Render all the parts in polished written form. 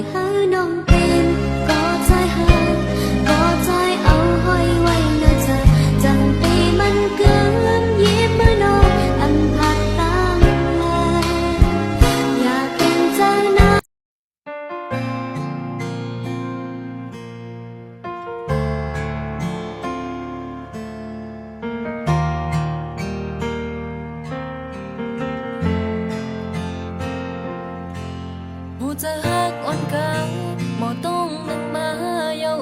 ให้น้องเป็นก็ใจหาก็ใจเอาห้อยไว้นะเธอจังปีมันเกินยิ้มมือน้องอันพัดตั้งเลยอยากเป็นเจ้าหน้าหูจะหักอ่อนกาหมอต้องนึกมาเย้า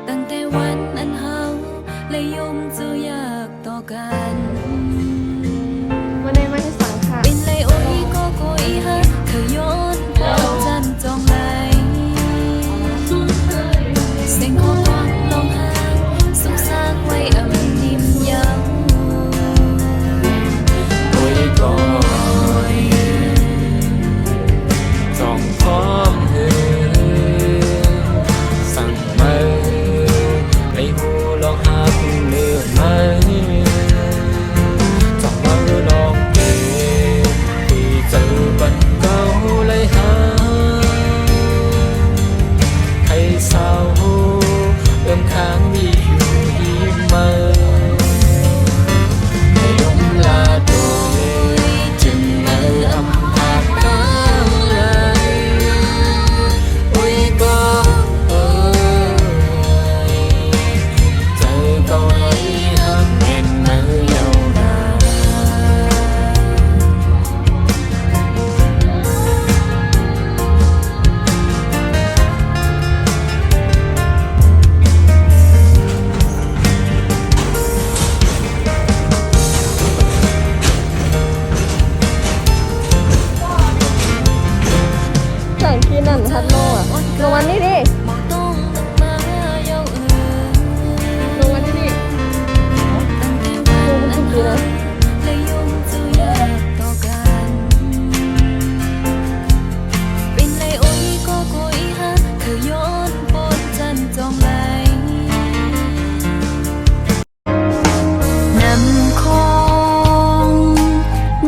ตั้งแต่วันอันเฮาและยมจะอยากต่อกันวันนี้มาที่สังค่ะเป็นไรโอ้ยก็โกยฮักเธอย้อนพอจันจองไหลเสียงของร้องลองห่างสุขสร้างไว้อำนิ่มยังโอ้ยก็ต้องพร้อมสั่งมาไอ้หูลองหาคุณเลือกไหมต้องมาลองเก็บที่เจอบันเก่าเลยหาให้เศร้าเริ่มค้างมีอยู่ดีไหมให้ลมลาโดยจึงเมื่ออำพาตตั้งเลยอุ้ยก็เจอเก่าเลยหักเป็นเมื่อยาวนานสั่งที่นั่นทัดโลอ่ะลงวันนี้ดิหมอต้องนึกมาเย้าลงวันนี้ดิ ตั้งแต่วันอันเฮาและยมจะอยากต่อกันเป็นไรโอ้ยก็โกยฮักเธอย้อนปนจันจองไหลนำคง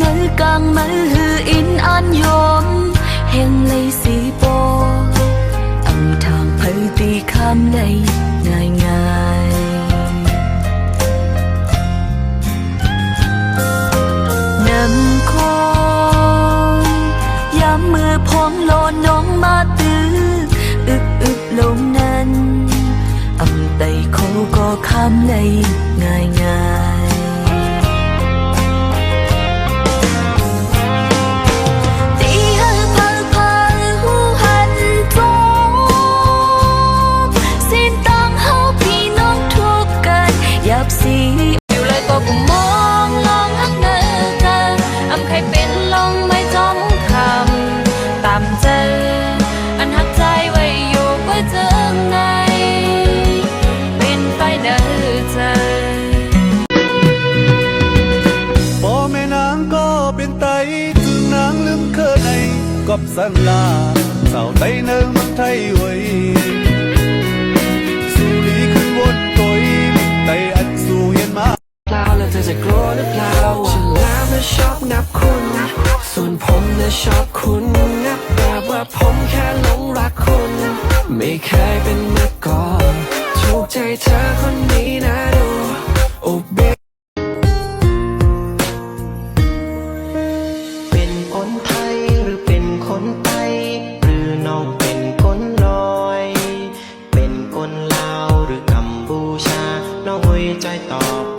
นึกกังมืออินอันยมเฮงเลยสีโปอังทางเผยตีคำได้ง่ายง่ายนำคงย้ำมือพองโลนน้องมาตื้ออึกลงนั้นอังไตเขาก็คำได้ง่ายง่ายตีให้เพอหูหันจบสิ้นตั้งเฮาพี่น้องทุกกันยับสีอยู่เลยก็กูมองลองหักเนื้อกันอำใครเป็นลองไม่จ้องคำตามใจอันหักใจไว้อยู่เพื่อเจอในเป็นไฟเดินใจ พ่อแม่นางก็เป็นไตจึงนางลืมเคยในกอบสันลาสาวไตเนื้อเมืองไทยไว้สู่ลีขึ้นวนตัวไตอัดสู่เย็นมาเปล่าแล้วเธอจะกลัวหรือเปล่าฉันแล้วนะชอบนับคุณส่วนผมนะชอบคุณนับแบบว่าผมแค่หลงรักคุณไม่เคยเป็นมาก่อนถูกใจเธอคนนี้นะดูโอ้เบเป็นคนไทยหรือเป็นคนไต้หรือน้องเป็นคนลอยเป็นคนลาวหรือกัมพูชาน้องอุ้ยใจตอบ